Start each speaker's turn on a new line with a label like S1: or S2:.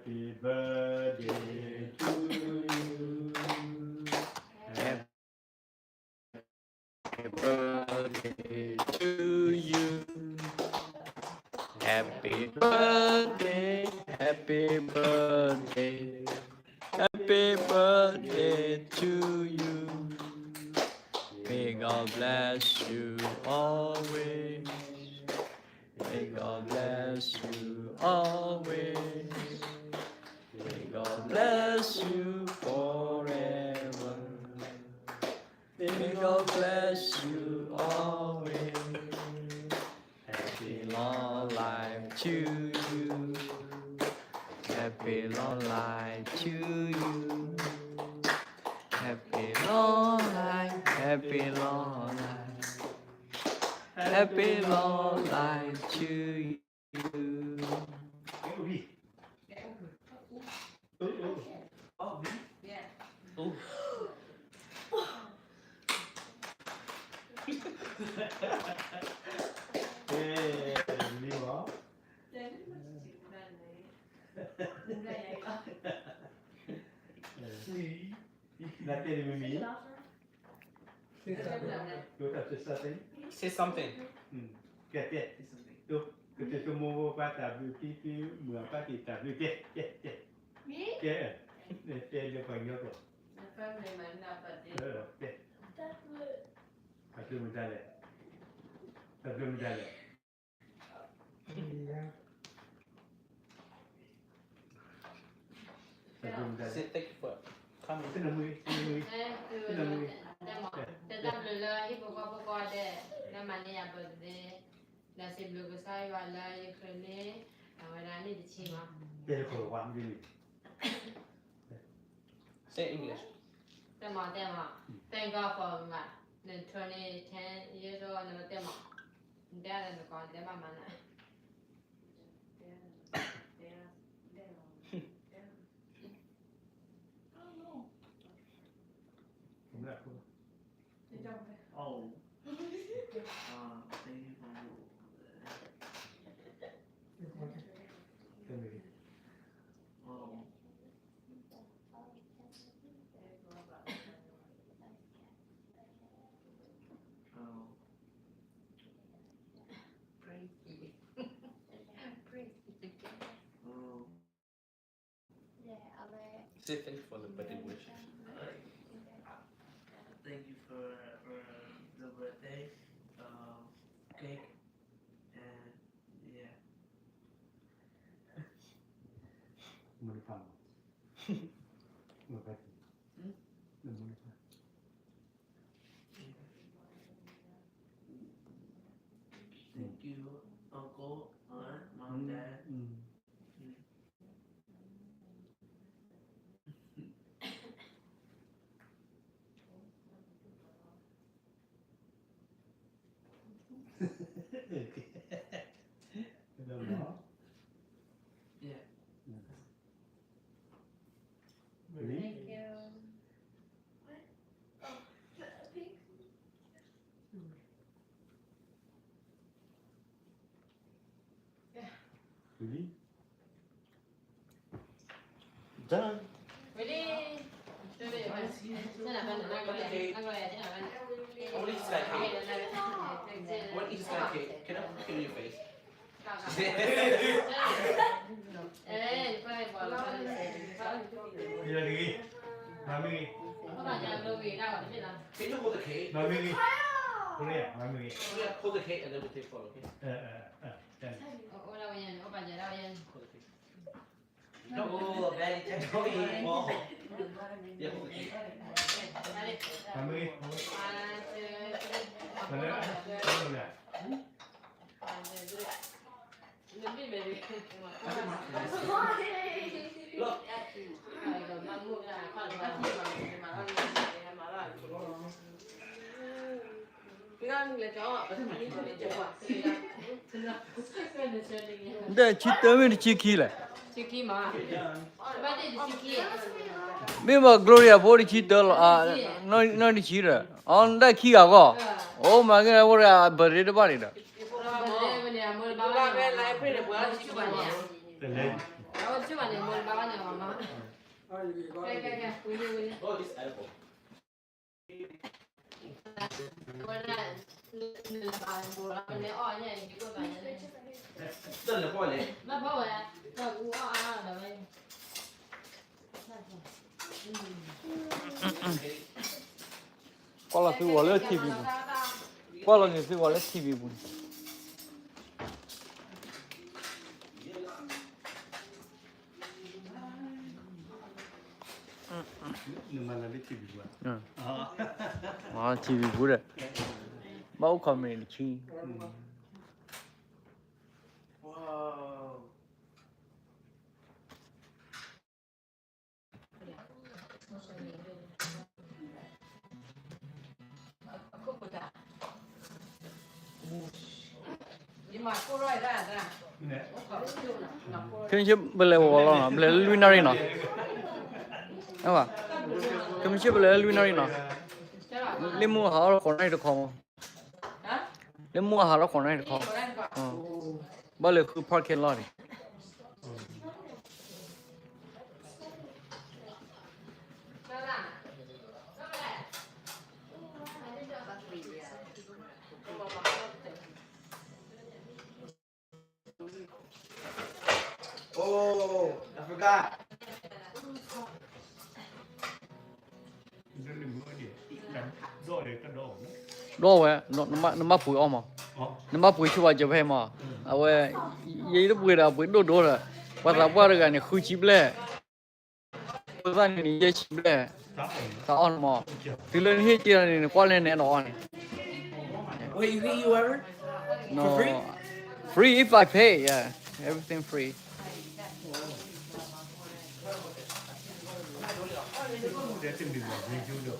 S1: Happy birthday to you.
S2: Happy birthday to you. Happy birthday, happy birthday, happy birthday to you. May God bless you always. May God bless you always. May God bless you forever. May God bless you always. Happy long life to you. Happy long life to you. Happy long life, happy long life. Happy long life to you.
S3: Say something. Say thank you for coming. Say English.
S4: Thank God for my 10 years old and my dad and the God, my man.
S3: Oh. Thank you for. Oh. Oh. Oh. Say thank you for the birthday wishes. Thank you for the birthday cake and yeah. Thank you, uncle, aunt, mom, dad. Yeah.
S4: Thank you.
S1: Really?
S3: Done.
S4: Really?
S3: I want to eat that cake. I want to eat that cake. Can I put it in your face?
S1: Mami.
S3: Can you hold the cake?
S1: Mami. Gloria, Mami.
S3: Yeah, hold the cake and then we'll take photo, okay? Hold the cake. No, Daddy, take it. Oh. Yeah, hold the cake.
S1: Mami.
S3: Look.
S2: Đây chỉ tới mình chỉ khi lại.
S4: Chicky mà. Ba đi chicky.
S2: Mình mà Gloria bố đi chỉ tới là nói đi chỉ rồi. On đây khi à có. Oh mà cái này bố là bơi đi đâu đi đó.
S4: 哦，这把你摸把那个嘛，该，回去。
S3: Oh, this apple.
S4: 我那把摸了，那哦，你给我把那。
S3: 真的过来。
S4: 那跑过来，那我那边。
S2: qua là tôi gọi là TV bù qua là người tôi gọi là TV bù
S1: nhưng mà là biết chịu quá
S2: à TV bù đấy bao comment chi
S3: Wow.
S2: cái gì bây giờ gọi là bây giờ luminary nào đúng không cái gì bây giờ luminary nào lên mua hàng còn này được không lên mua hàng còn này được không bây giờ cứ parking lot đi
S3: Oh, I forgot.
S1: nó đừng có gì đánh rồi để cân đồ
S2: đó vậy nó mắc bụi om mà nó mắc bụi chưa bao giờ phải mà à vậy vậy nó bụi là bụi đổ rồi và ta qua được cái này khui chip lẹ bây giờ này dây chip lẹ ta on mà từ lên hết kia này qua lên này nó on
S3: Wait, you eat you ever?
S2: no
S3: For free?
S2: free if I pay yeah everything free
S1: để tìm được review được